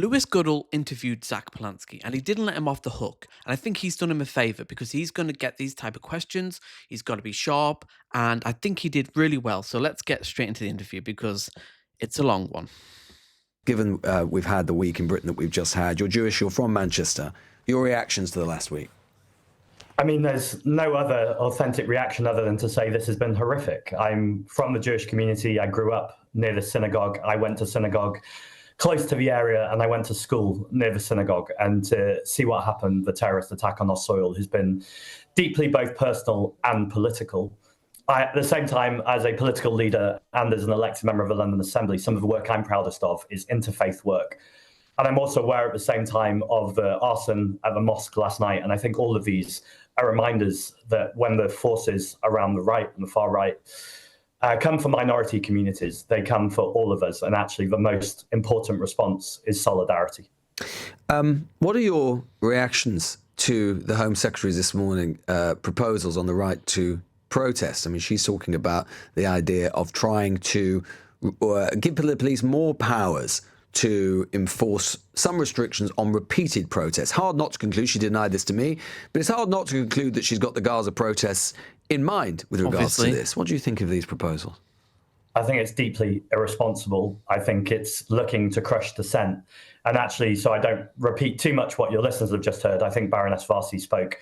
Lewis Goodall interviewed Zack Polanski and he didn't let him off the hook. And I think he's done him a favor because he's going to get these type of questions. He's got to be sharp. And I think he did really well. So let's get straight into the interview because it's a long one. Given we've had the week in Britain that we've just had, you're Jewish, you're from Manchester. Your reactions to the last week? I mean, there's no other authentic reaction other than to say this has been horrific. I'm from the Jewish community. I grew up near the synagogue. I went to synagogue close to the area, and I went to school near the synagogue. And to see what happened, the terrorist attack on our soil, has been deeply both personal and political. At the same time, as a political leader and as an elected member of the London Assembly, some of the work I'm proudest of is interfaith work. And I'm also aware at the same time of the arson at the mosque last night. And I think all of these are reminders that when the forces around the right and the far right come for minority communities, they come for all of us. And actually, the most important response is solidarity. What are your reactions to the Home Secretary's this morning proposals on the right to protest? I mean, she's talking about the idea of trying to give the police more powers to enforce some restrictions on repeated protests. Hard not to conclude, she denied this to me, but it's hard not to conclude that she's got the Gaza protests in mind with regards to this. What do you think of these proposals? I think it's deeply irresponsible. I think it's looking to crush dissent. And actually, so I don't repeat too much what your listeners have just heard, I think Baroness Varsi spoke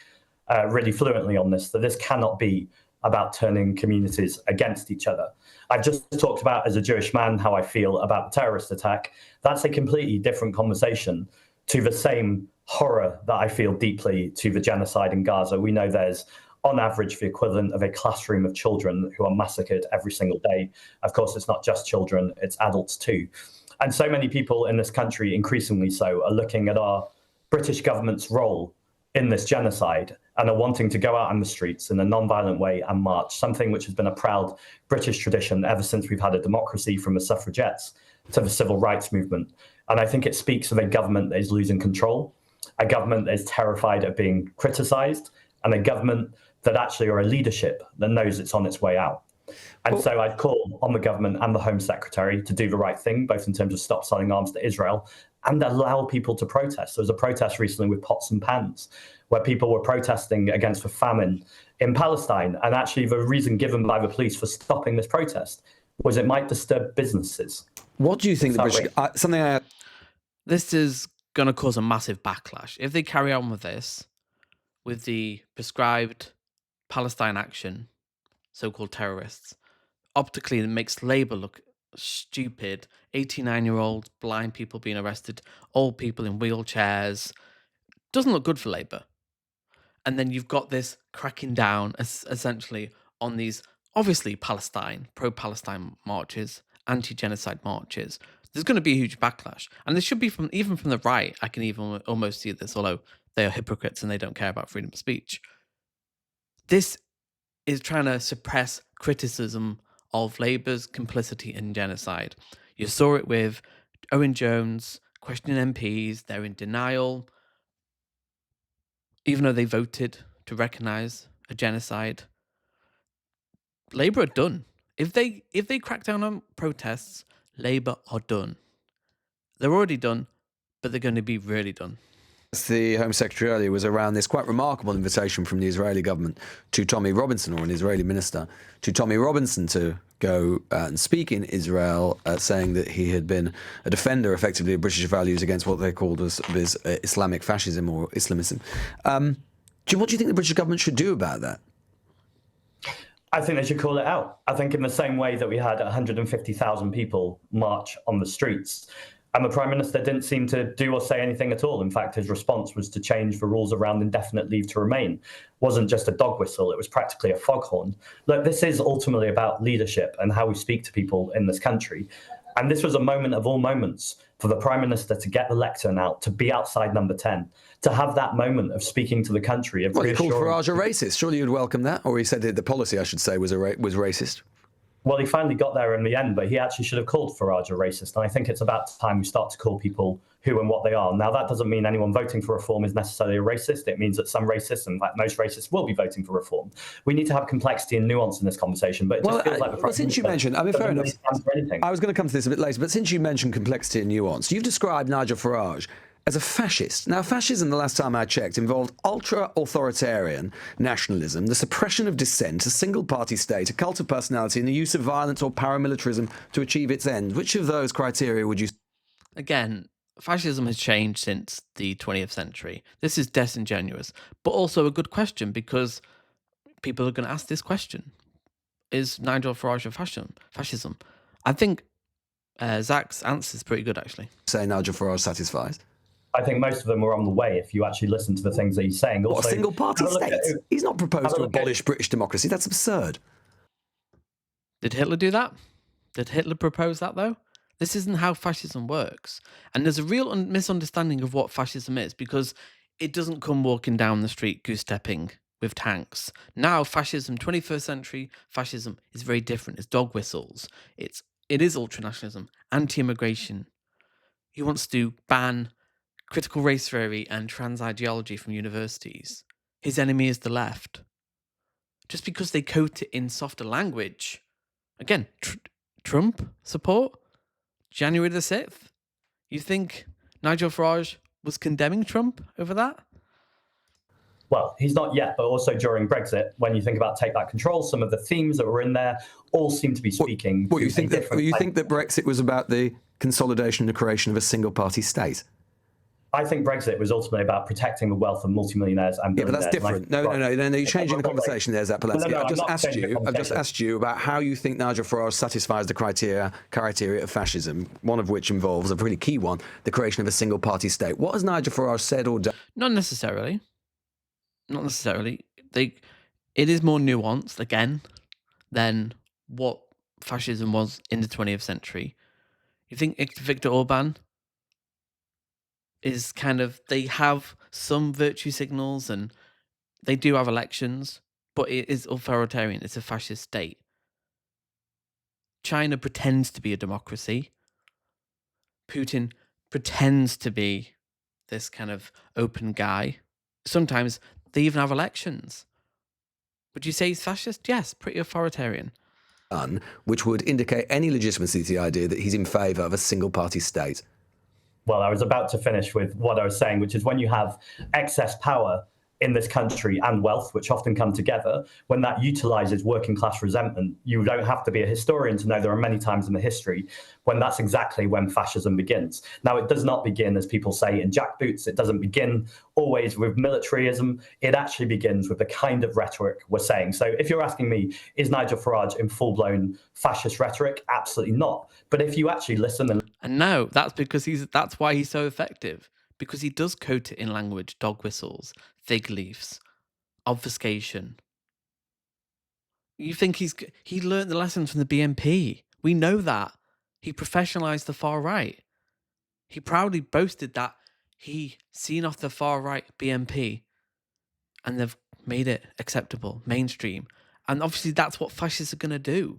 really fluently on this, that this cannot be about turning communities against each other. I've just talked about, as a Jewish man, how I feel about the terrorist attack. That's a completely different conversation to the same horror that I feel deeply to the genocide in Gaza. We know there's, on average, the equivalent of a classroom of children who are massacred every single day. Of course, it's not just children, it's adults too. And so many people in this country, increasingly so, are looking at our British government's role in this genocide and are wanting to go out on the streets in a non-violent way and march, something which has been a proud British tradition ever since we've had a democracy, from the suffragettes to the civil rights movement. And I think it speaks of a government that is losing control, a government that is terrified of being criticised, and a government that actually, or a leadership that knows it's on its way out. And so I'd call on the government and the Home Secretary to do the right thing, both in terms of stop selling arms to Israel and allow people to protest. There was a protest recently with pots and pans where people were protesting against the famine in Palestine. And actually the reason given by the police for stopping this protest was it might disturb businesses. What do you think the British... This is going to cause a massive backlash. If they carry on with this, with the prescribed Palestine action, so-called terrorists, optically it makes Labour look stupid. 89-year-olds, blind people being arrested, old people in wheelchairs. Doesn't look good for Labour. And then you've got this cracking down essentially on these, obviously, pro-Palestine marches, anti-genocide marches. There's going to be a huge backlash. And this should be even from the right. I can even almost see this, although they are hypocrites and they don't care about freedom of speech. This is trying to suppress criticism of Labour's complicity in genocide. You saw it with Owen Jones questioning MPs. They're in denial, even though they voted to recognise a genocide. Labour are done. If they crack down on protests, Labour are done. They're already done, but they're going to be really done. The Home Secretary earlier was around this quite remarkable invitation from the Israeli government to Tommy Robinson, or an Israeli minister, to Tommy Robinson to go and speak in Israel, saying that he had been a defender, effectively, of British values against what they called as Islamic fascism or Islamism. What do you think the British government should do about that? I think they should call it out. I think in the same way that we had 150,000 people march on the streets, and the Prime Minister didn't seem to do or say anything at all. In fact, his response was to change the rules around indefinite leave to remain. It wasn't just a dog whistle, it was practically a foghorn. Look, this is ultimately about leadership and how we speak to people in this country. And this was a moment of all moments for the Prime Minister to get the lectern out, to be outside Number 10, to have that moment of speaking to the country. Of he called Farage a racist. Surely you'd welcome that? Or he said that the policy, I should say, was racist. Well, he finally got there in the end, but he actually should have called Farage a racist. And I think it's about time we start to call people who and what they are. Now, that doesn't mean anyone voting for reform is necessarily a racist. It means that some racists, in fact, most racists, will be voting for reform. We need to have complexity and nuance in this conversation. But it just feels like the since you mentioned, I mean, fair enough. I was going to come to this a bit later, but since you mentioned complexity and nuance, you've described Nigel Farage as a fascist. Now, fascism, the last time I checked, involved ultra-authoritarian nationalism, the suppression of dissent, a single-party state, a cult of personality, and the use of violence or paramilitarism to achieve its end. Which of those criteria would you... Again, fascism has changed since the 20th century. This is disingenuous, but also a good question, because people are going to ask this question. Is Nigel Farage a fascism? I think Zach's answer is pretty good, actually. Say Nigel Farage satisfies? I think most of them are on the way if you actually listen to the things that he's saying. Also, what, a single-party state? He's not proposed to abolish British democracy. That's absurd. Did Hitler do that? Did Hitler propose that, though? This isn't how fascism works. And there's a real misunderstanding of what fascism is, because it doesn't come walking down the street goose-stepping with tanks. Now, fascism, 21st century fascism, is very different. It's dog whistles. It is ultranationalism, anti-immigration. He wants to ban critical race theory and trans ideology from universities. His enemy is the left. Just because they coat it in softer language. Again, Trump support? January the 6th? You think Nigel Farage was condemning Trump over that? Well, he's not yet, but also during Brexit, when you think about Take Back Control, some of the themes that were in there all seem to be speaking. What you think that Brexit was about the consolidation and the creation of a single-party state? I think Brexit was ultimately about protecting the wealth of multimillionaires and billionaires. Yeah, but that's different. No, you're changing the conversation there, Zack Polanski. I've just asked you about how you think Nigel Farage satisfies the criteria of fascism, one of which involves a really key one, the creation of a single-party state. What has Nigel Farage said or done? Not necessarily. Not necessarily. It is more nuanced, again, than what fascism was in the 20th century. You think Viktor Orban is kind of, they have some virtue signals and they do have elections, but it is authoritarian. It's a fascist state. China pretends to be a democracy. Putin pretends to be this kind of open guy. Sometimes they even have elections. Would you say he's fascist? Yes, pretty authoritarian. Which would indicate any legitimacy to the idea that he's in favour of a single-party state. Well, I was about to finish with what I was saying, which is when you have excess power in this country and wealth, which often come together, when that utilizes working class resentment, you don't have to be a historian to know there are many times in the history when that's exactly when fascism begins. Now, it does not begin, as people say, in jackboots. It doesn't begin always with militarism. It actually begins with the kind of rhetoric we're saying. So if you're asking me, is Nigel Farage in full-blown fascist rhetoric? Absolutely not. But if you actually listen and no, that's because that's why he's so effective. Because he does coat it in language, dog whistles, fig leaves, obfuscation. You think he learned the lessons from the BNP. We know that. He professionalized the far right. He proudly boasted that he seen off the far right BNP and they've made it acceptable, mainstream. And obviously that's what fascists are going to do.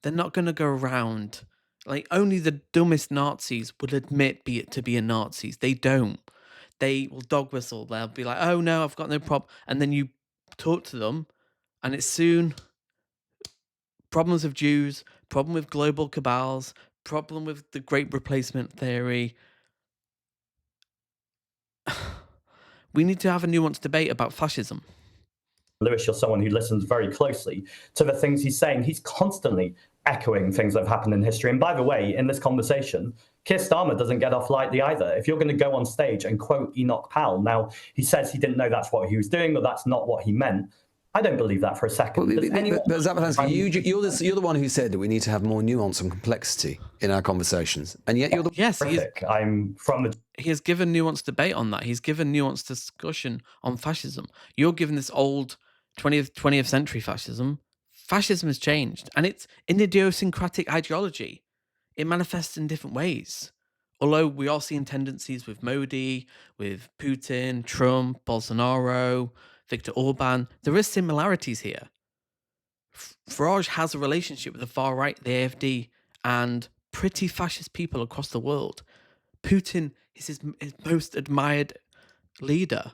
They're not going to go around. Like, only the dumbest Nazis would admit to being Nazis. They don't. They will dog whistle. They'll be like, oh no, I've got no problem. And then you talk to them and it's soon problems of Jews, problem with global cabals, problem with the Great Replacement theory. We need to have a nuanced debate about fascism. Lewis, you're someone who listens very closely to the things he's saying. He's constantly echoing things that have happened in history. And by the way, in this conversation, Keir Starmer doesn't get off lightly either. If you're going to go on stage and quote Enoch Powell, now he says he didn't know that's what he was doing, or that's not what he meant. I don't believe that for a second. But Zack Polanski, you're the one who said that we need to have more nuance and complexity in our conversations, and yet you're the I'm from the. He has given nuanced debate on that. He's given nuanced discussion on fascism. You're giving this old 20th century fascism. Fascism has changed, and it's an idiosyncratic ideology. It manifests in different ways. Although we are seeing tendencies with Modi, with Putin, Trump, Bolsonaro, Viktor Orban, there is similarities here. Farage has a relationship with the far right, the AfD, and pretty fascist people across the world. Putin is his most admired leader.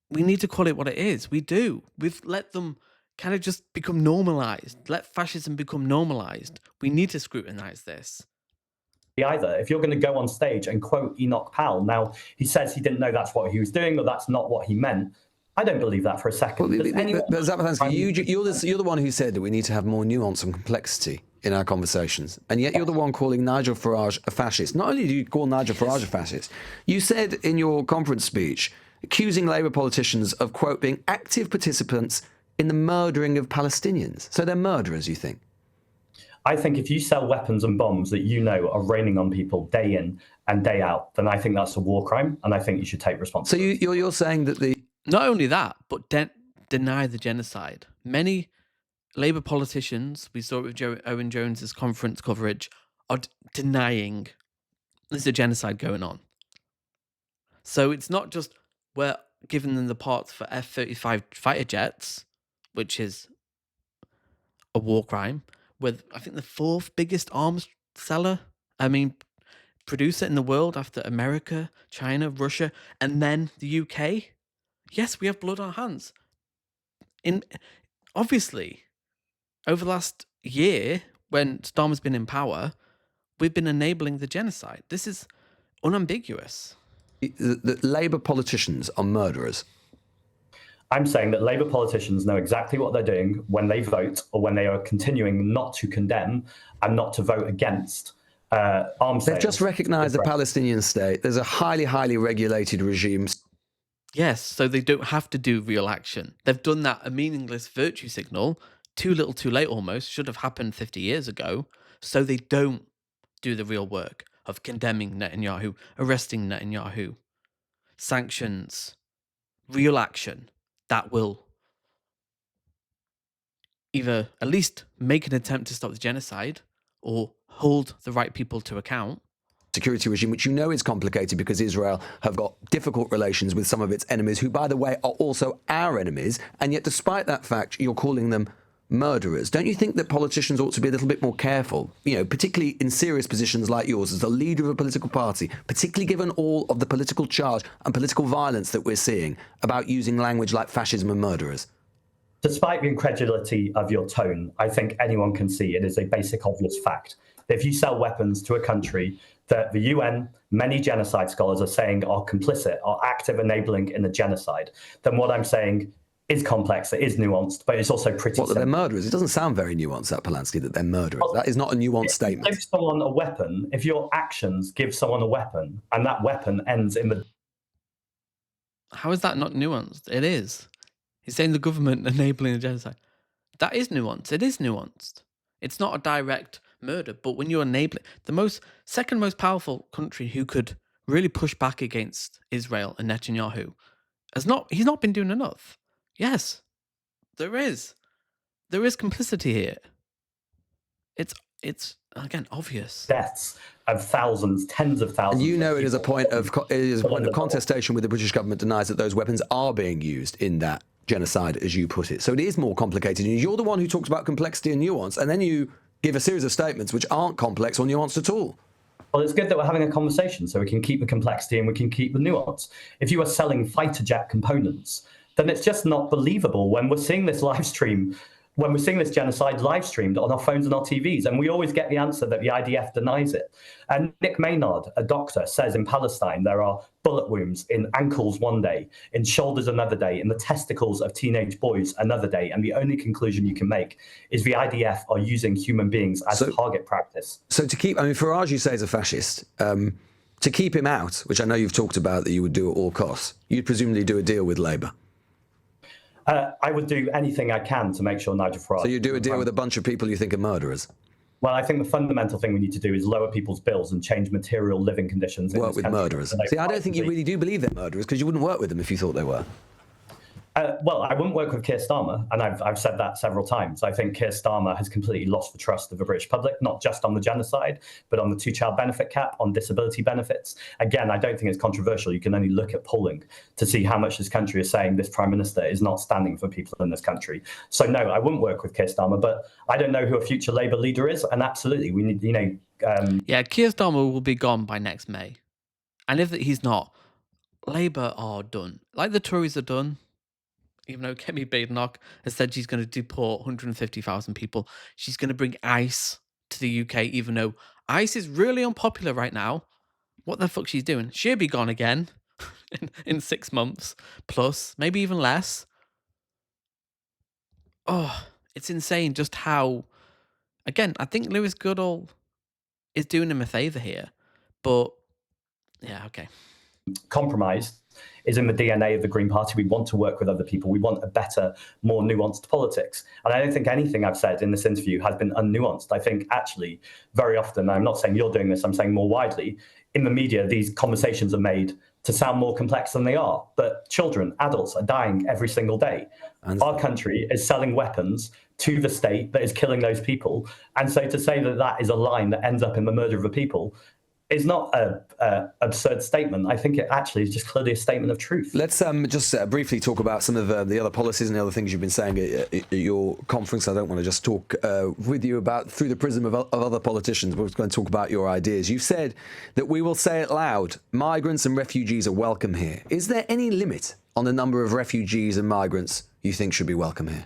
We need to call it what it is. We do. We've let them kind of just become normalized. Let fascism become normalized. We need to scrutinize this. Either. If you're going to go on stage and quote Enoch Powell, now he says he didn't know that's what he was doing, or that's not what he meant. I don't believe that for a second. But Zack Polanski, you're the one who said that we need to have more nuance and complexity in our conversations, and yet you're the one calling Nigel Farage a fascist. Not only do you call Nigel Farage a fascist, you said in your conference speech, accusing Labour politicians of, quote, being active participants in the murdering of Palestinians. So they're murderers, you think? I think if you sell weapons and bombs that you know are raining on people day in and day out, then I think that's a war crime, and I think you should take responsibility. So you're saying that the... Not only that, but deny the genocide. Many Labour politicians, we saw it with Owen Jones's conference coverage, are denying there's a genocide going on. So it's not just we're giving them the parts for F-35 fighter jets, which is a war crime, with, I think, the 4th biggest arms producer in the world after America, China, Russia, and then the UK. Yes, we have blood on our hands. Obviously, over the last year, when Starmer's been in power, we've been enabling the genocide. This is unambiguous. The Labour politicians are murderers. I'm saying that Labour politicians know exactly what they're doing when they vote, or when they are continuing not to condemn and not to vote against arms sales. They've just recognised the Palestinian state. There's a highly, highly regulated regime. Yes, so they don't have to do real action. They've done that, a meaningless virtue signal, too little too late almost, should have happened 50 years ago, so they don't do the real work of condemning Netanyahu, arresting Netanyahu, sanctions, real action that will either at least make an attempt to stop the genocide or hold the right people to account. Security regime, which you know is complicated because Israel have got difficult relations with some of its enemies, who, by the way, are also our enemies, and yet despite that fact, you're calling them murderers. Don't you think that politicians ought to be a little bit more careful, particularly in serious positions like yours as the leader of a political party, particularly given all of the political charge and political violence that we're seeing, about using language like fascism and murderers? Despite the incredulity of your tone, I think anyone can see it is a basic, obvious fact. If you sell weapons to a country that the UN, many genocide scholars are saying are complicit, are active enabling in a genocide, then what I'm saying is complex, it is nuanced, but it's also pretty simple. They're murderers. It doesn't sound very nuanced, that Polanski, that they're murderers. Well, that is not a nuanced statement. Give someone a weapon, if your actions give someone a weapon, and that weapon ends in the... How is that not nuanced? It is. He's saying the government enabling the genocide. That is nuanced. It is nuanced. It's not a direct murder, but when you enable it, the second most powerful country who could really push back against Israel and Netanyahu he's not been doing enough. Yes, there is complicity here. It's again obvious. Deaths of thousands, tens of thousands. And you know it is a point of contestation where the British government denies that those weapons are being used in that genocide, as you put it. So it is more complicated. And you're the one who talks about complexity and nuance, and then you give a series of statements which aren't complex or nuanced at all. Well, it's good that we're having a conversation so we can keep the complexity and we can keep the nuance. If you are selling fighter jet components, then it's just not believable when we're seeing this live stream, when we're seeing this genocide live streamed on our phones and our TVs, and we always get the answer that the IDF denies it. And Nick Maynard, a doctor, says in Palestine there are bullet wounds in ankles one day, in shoulders another day, in the testicles of teenage boys another day, and the only conclusion you can make is the IDF are using human beings as target practice. So to keep, Farage, you say, is a fascist. To keep him out, which I know you've talked about that you would do at all costs, you'd presumably do a deal with Labour. I would do anything I can to make sure Nigel Farage... So you do a deal with a bunch of people you think are murderers? Well, I think the fundamental thing we need to do is lower people's bills and change material living conditions. Work with murderers. See, I don't think you really do believe they're murderers, because you wouldn't work with them if you thought they were. Well, I wouldn't work with Keir Starmer, and I've said that several times. I think Keir Starmer has completely lost the trust of the British public, not just on the genocide, but on the two-child benefit cap, on disability benefits. Again, I don't think it's controversial. You can only look at polling to see how much this country is saying this Prime Minister is not standing for people in this country. So no, I wouldn't work with Keir Starmer, but I don't know who a future Labour leader is, and absolutely, we need, Yeah, Keir Starmer will be gone by next May. And if he's not, Labour are done. Like the Tories are done. Even though Kemi Badenoch has said she's going to deport 150,000 people, she's going to bring ICE to the UK, even though ICE is really unpopular right now. What the fuck she's doing? She'll be gone again in 6 months plus, maybe even less. Oh, it's insane just how. Again, I think Lewis Goodall is doing him a favour here, but yeah, okay. compromise is in the DNA of the Green Party. We want to work with other people. We want a better, more nuanced politics. And I don't think anything I've said in this interview has been unnuanced. I think actually very often, I'm not saying you're doing this, I'm saying more widely, in the media, these conversations are made to sound more complex than they are. But children, adults are dying every single day. Our country is selling weapons to the state that is killing those people. And so to say that that is a line that ends up in the murder of a people is not an absurd statement. I think it actually is just clearly a statement of truth. Let's just briefly talk about some of the other policies and the other things you've been saying at your conference. I don't want to just talk with you about through the prism of other politicians. We're going to talk about your ideas. You've said that we will say it loud. Migrants and refugees are welcome here. Is there any limit on the number of refugees and migrants you think should be welcome here?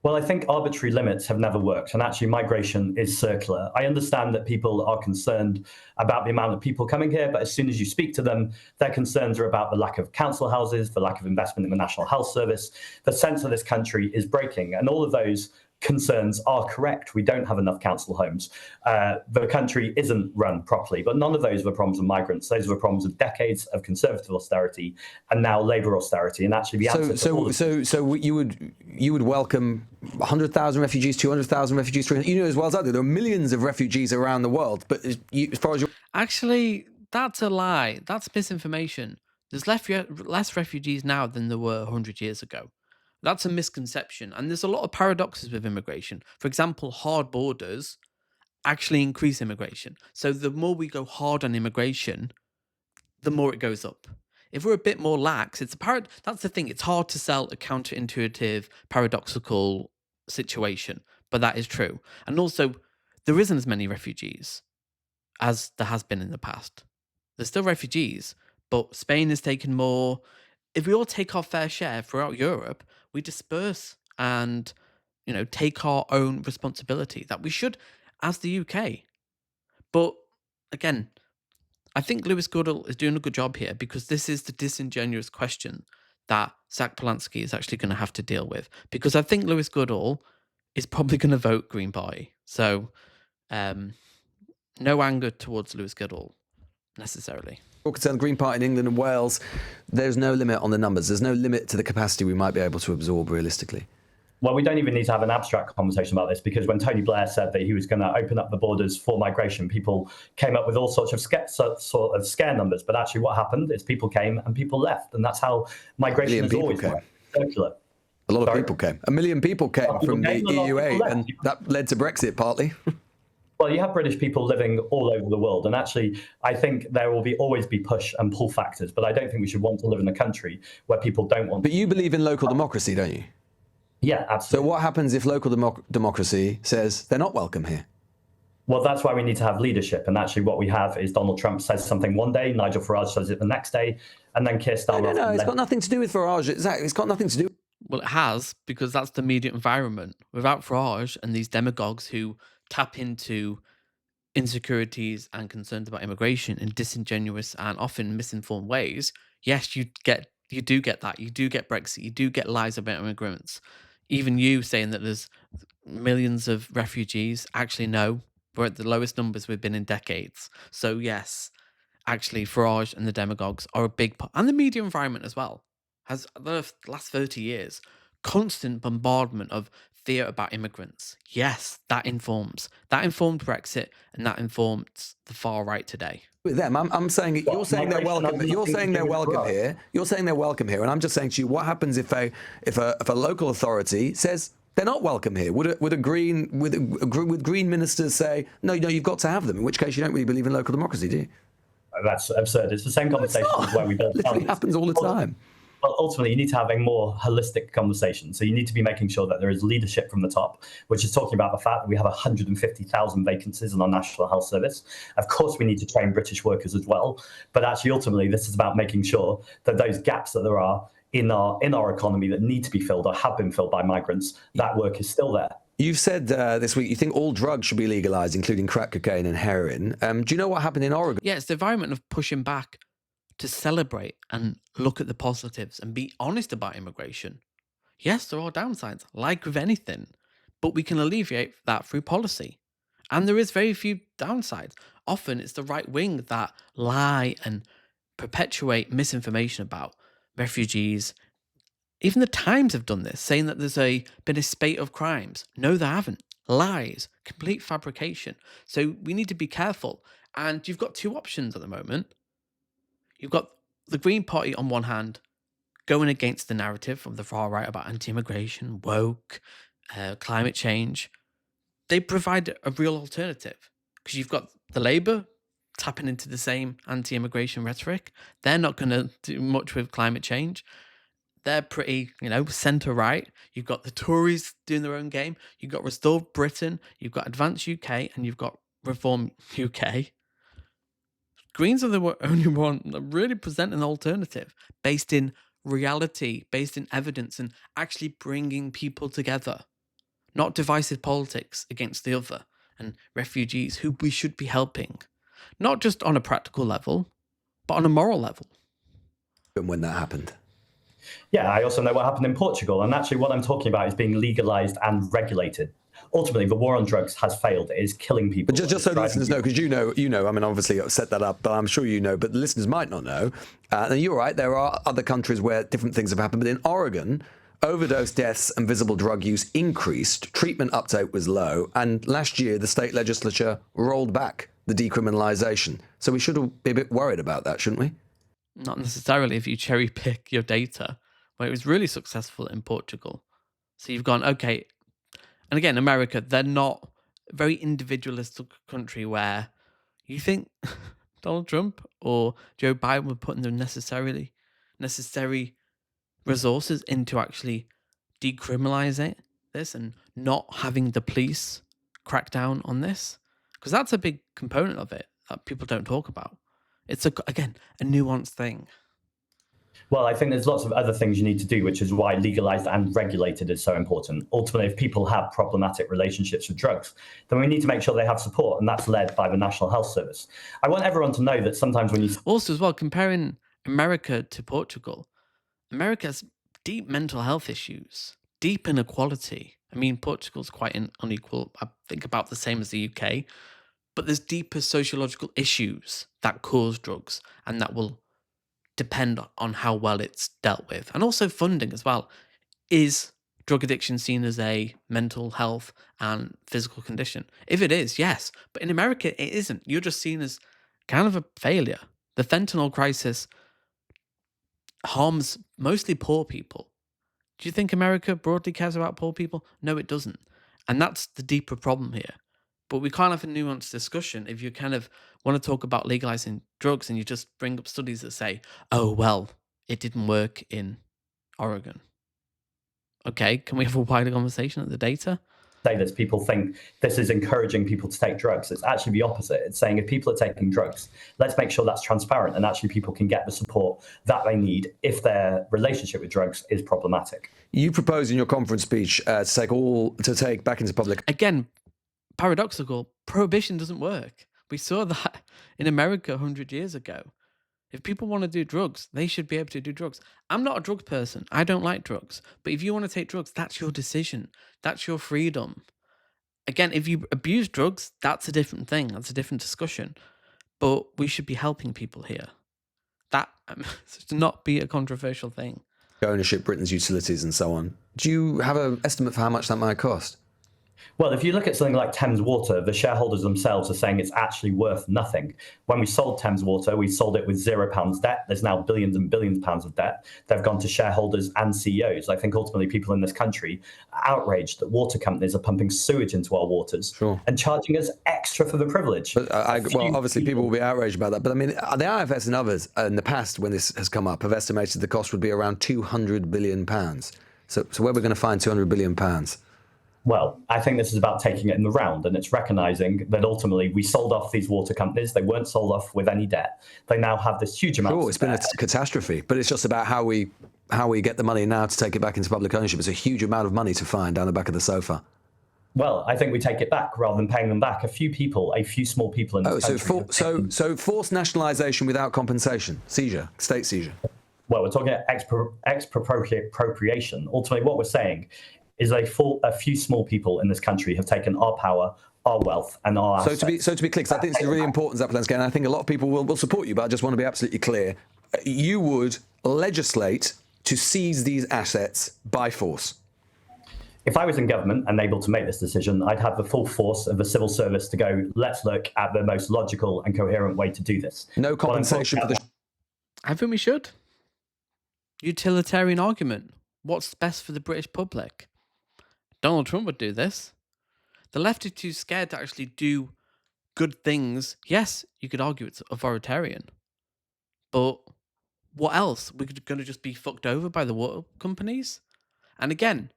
Well, I think arbitrary limits have never worked, and actually migration is circular. I understand that people are concerned about the amount of people coming here, but as soon as you speak to them, their concerns are about the lack of council houses, the lack of investment in the National Health Service. The sense of this country is breaking, and all of those concerns are correct. We don't have enough council homes. The country isn't run properly, but none of those are the problems of migrants. Those are the problems of decades of Conservative austerity and now Labour austerity. And actually, the answer so you would welcome 100,000 refugees, 200,000 refugees, 300. You know as well as I do, there are millions of refugees around the world. But as far as you actually, that's a lie. That's misinformation. There's less refugees now than there were 100 years ago. That's a misconception. And there's a lot of paradoxes with immigration. For example, hard borders actually increase immigration. So the more we go hard on immigration, the more it goes up. If we're a bit more lax, that's the thing. It's hard to sell a counterintuitive, paradoxical situation, but that is true. And also, there isn't as many refugees as there has been in the past. There's still refugees, but Spain has taken more. If we all take our fair share throughout Europe, we disperse and, take our own responsibility that we should as the UK. But again, I think Lewis Goodall is doing a good job here because this is the disingenuous question that Zack Polanski is actually going to have to deal with. Because I think Lewis Goodall is probably going to vote Green Party. So, no anger towards Lewis Goodall necessarily. concerned, the Green Party in England and Wales, there's no limit on the numbers. There's no limit to the capacity we might be able to absorb realistically. Well, we don't even need to have an abstract conversation about this because when Tony Blair said that he was going to open up the borders for migration, people came up with all sorts of scare numbers. But actually what happened is people came and people left. And that's how migration is always circular. A lot of people came. 1 million people came from the EUA, and that led to Brexit partly. Well, you have British people living all over the world. And actually, I think there will always be push and pull factors. But I don't think we should want to live in a country where people don't want to. But you believe in local democracy, don't you? Yeah, absolutely. So what happens if local democracy says they're not welcome here? Well, that's why we need to have leadership. And actually what we have is Donald Trump says something one day, Nigel Farage says it the next day, and then Keir Starmer... No, it's got nothing to do with Farage. It's got nothing to do... Well, it has, because that's the media environment. Without Farage and these demagogues who tap into insecurities and concerns about immigration in disingenuous and often misinformed ways, yes, you do get that. You do get Brexit. You do get lies about immigrants. Even you saying that there's millions of refugees, actually no, we're at the lowest numbers we've been in decades. So yes, actually Farage and the demagogues are a big part, and the media environment as well, has the last 30 years, constant bombardment of fear about immigrants. Yes, that informed Brexit, and that informs the far right today. With them, I'm saying you're saying they're migration welcome. has You're nothing to saying do they're with welcome growth. here. You're saying they're welcome here, and I'm just saying to you, what happens if a local authority says they're not welcome here? Would green ministers say no, you've got to have them? In which case, you don't really believe in local democracy, do you? That's absurd. It's the same conversation as where we build Literally families. happens all the time. Well, ultimately, you need to have a more holistic conversation. So you need to be making sure that there is leadership from the top, which is talking about the fact that we have 150,000 vacancies in our National Health Service. Of course, we need to train British workers as well. But actually, ultimately, this is about making sure that those gaps that there are in our economy that need to be filled or have been filled by migrants, that work is still there. You've said this week you think all drugs should be legalized, including crack cocaine and heroin. Do you know what happened in Oregon? Yeah, it's the environment of pushing back to celebrate and look at the positives and be honest about immigration. Yes, there are downsides, like with anything, but we can alleviate that through policy. And there is very few downsides. Often it's the right wing that lie and perpetuate misinformation about refugees. Even the Times have done this, saying that there's been a spate of crimes. No, there haven't. Lies, complete fabrication. So we need to be careful. And you've got two options at the moment. You've got the Green Party on one hand going against the narrative from the far right about anti-immigration, woke, climate change. They provide a real alternative because you've got the Labour tapping into the same anti-immigration rhetoric. They're not going to do much with climate change. They're pretty, centre-right. You've got the Tories doing their own game. You've got Restore Britain. You've got Advance UK. And you've got Reform UK. Greens are the only one that really present an alternative based in reality, based in evidence, and actually bringing people together. Not divisive politics against the other and refugees who we should be helping. Not just on a practical level, but on a moral level. When that happened. Yeah, I also know what happened in Portugal. And actually what I'm talking about is being legalized and regulated. Ultimately, the war on drugs has failed. It is killing people. But just so the listeners know, because you know, I mean, obviously I've set that up, but I'm sure you know, but the listeners might not know. And you're right, there are other countries where different things have happened. But in Oregon, overdose deaths and visible drug use increased, treatment uptake was low, and last year the state legislature rolled back the decriminalization. So we should be a bit worried about that, shouldn't we? Not necessarily if you cherry pick your data, where it was really successful in Portugal. So you've gone, okay, and again, America, they're not a very individualistic country where you think Donald Trump or Joe Biden were putting the necessary resources into actually decriminalize this and not having the police crack down on this, because that's a big component of it that people don't talk about. It's again a nuanced thing. Well, I think there's lots of other things you need to do, which is why legalized and regulated is so important. Ultimately, if people have problematic relationships with drugs, then we need to make sure they have support, and that's led by the National Health Service. I want everyone to know that sometimes when you... Also, as well, comparing America to Portugal, America has deep mental health issues, deep inequality. I mean, Portugal's quite unequal, I think about the same as the UK, but there's deeper sociological issues that cause drugs and that will depend on how well it's dealt with. And also funding as well. Is drug addiction seen as a mental health and physical condition? If it is, yes. But in America, it isn't. You're just seen as kind of a failure. The fentanyl crisis harms mostly poor people. Do you think America broadly cares about poor people? No, it doesn't. And that's the deeper problem here. But we can't have a nuanced discussion if you kind of want to talk about legalizing drugs and you just bring up studies that say, oh, well, it didn't work in Oregon. Okay, can we have a wider conversation at the data? Say this, people think this is encouraging people to take drugs. It's actually the opposite. It's saying if people are taking drugs, let's make sure that's transparent and actually people can get the support that they need if their relationship with drugs is problematic. You propose in your conference speech to take back into public. Again, paradoxical, prohibition doesn't work. We saw that in America 100 years ago. If people want to do drugs, they should be able to do drugs. I'm not a drug person. I don't like drugs. But if you want to take drugs, that's your decision. That's your freedom. Again, if you abuse drugs, that's a different thing. That's a different discussion. But we should be helping people here. That should not be a controversial thing. Ownership, Britain's utilities and so on. Do you have an estimate for how much that might cost? Well, if you look at something like Thames Water, the shareholders themselves are saying it's actually worth nothing. When we sold Thames Water, we sold it with £0 debt. There's now billions and billions of pounds of debt. They've gone to shareholders and CEOs. I think ultimately people in this country are outraged that water companies are pumping sewage into our waters and charging us extra for the privilege. But well, obviously people will be outraged about that. But I mean, the IFS and others in the past, when this has come up, have estimated the cost would be around £200 billion. So where we're going to find £200 billion? Well, I think this is about taking it in the round, and it's recognizing that ultimately we sold off these water companies. They weren't sold off with any debt. They now have this huge amount. Sure, it's been a catastrophe, but it's just about how we get the money now to take it back into public ownership. It's a huge amount of money to find down the back of the sofa. Well, I think we take it back rather than paying them back. A few small people in this country. So forced nationalisation without compensation, seizure, state seizure. Well, we're talking expropriation. Ultimately, what we're saying is a few small people in this country have taken our power, our wealth, and our assets. So to be clear, because I think this is really important, Zack Polanski, and I think a lot of people will support you, but I just want to be absolutely clear. You would legislate to seize these assets by force. If I was in government and able to make this decision, I'd have the full force of the civil service to go, let's look at the most logical and coherent way to do this. No compensation for the... I think we should. Utilitarian argument. What's best for the British public? Donald Trump would do this. The left is too scared to actually do good things. Yes, you could argue it's authoritarian. But what else? We're going to just be fucked over by the water companies? And again,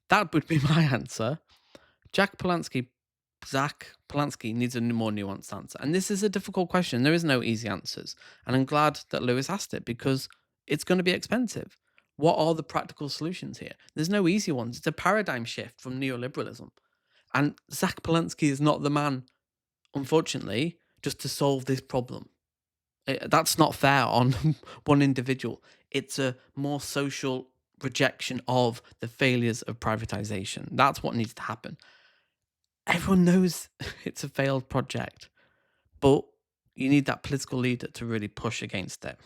that would be my answer. Zack Polanski needs a more nuanced answer. And this is a difficult question. There is no easy answers. And I'm glad that Lewis asked it because it's going to be expensive. What are the practical solutions here? There's no easy ones. It's a paradigm shift from neoliberalism. And Zack Polanski is not the man, unfortunately, just to solve this problem. That's not fair on one individual. It's a more social rejection of the failures of privatization. That's what needs to happen. Everyone knows it's a failed project, but you need that political leader to really push against it.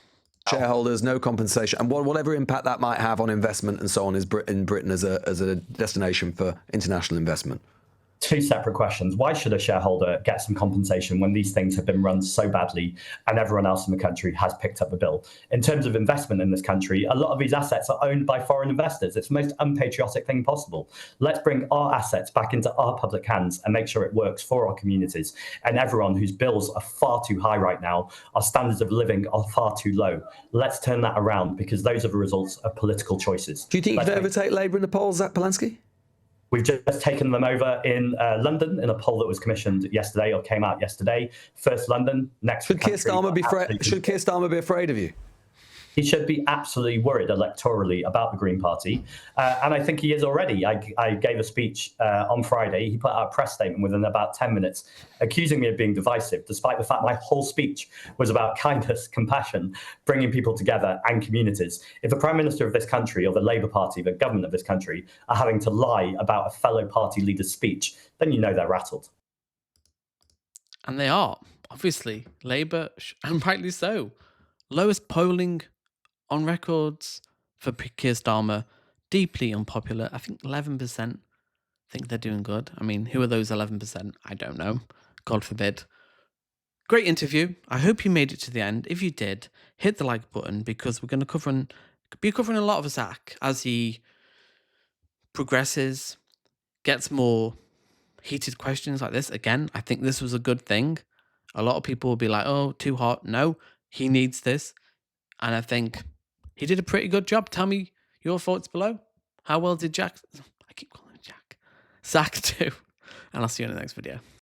Shareholders, no compensation, and whatever impact that might have on investment and so on is in Britain as a destination for international investment. Two separate questions. Why should a shareholder get some compensation when these things have been run so badly and everyone else in the country has picked up the bill? In terms of investment in this country, a lot of these assets are owned by foreign investors. It's the most unpatriotic thing possible. Let's bring our assets back into our public hands and make sure it works for our communities and everyone whose bills are far too high right now. Our standards of living are far too low. Let's turn that around because those are the results of political choices. Do you think you could overtake Labour in the polls, Zack Polanski? We've just taken them over in London in a poll that was commissioned yesterday or came out yesterday. First London, next. Should Keir Starmer be afraid of you? He should be absolutely worried electorally about the Green Party. And I think he is already. I gave a speech on Friday. He put out a press statement within about 10 minutes, accusing me of being divisive, despite the fact my whole speech was about kindness, compassion, bringing people together and communities. If the Prime Minister of this country or the Labour Party, the government of this country, are having to lie about a fellow party leader's speech, then you know they're rattled. And they are, obviously. Labour, and rightly so. Lowest polling on records for Keir Starmer, deeply unpopular. I think 11% think they're doing good. I mean, who are those 11%? I don't know. God forbid. Great interview. I hope you made it to the end. If you did, hit the like button because we're going to be covering a lot of Zack as he progresses, gets more heated questions like this. Again, I think this was a good thing. A lot of people will be like, oh, too hot. No, he needs this. And I think he did a pretty good job. Tell me your thoughts below. How well did Zack do? And I'll see you in the next video.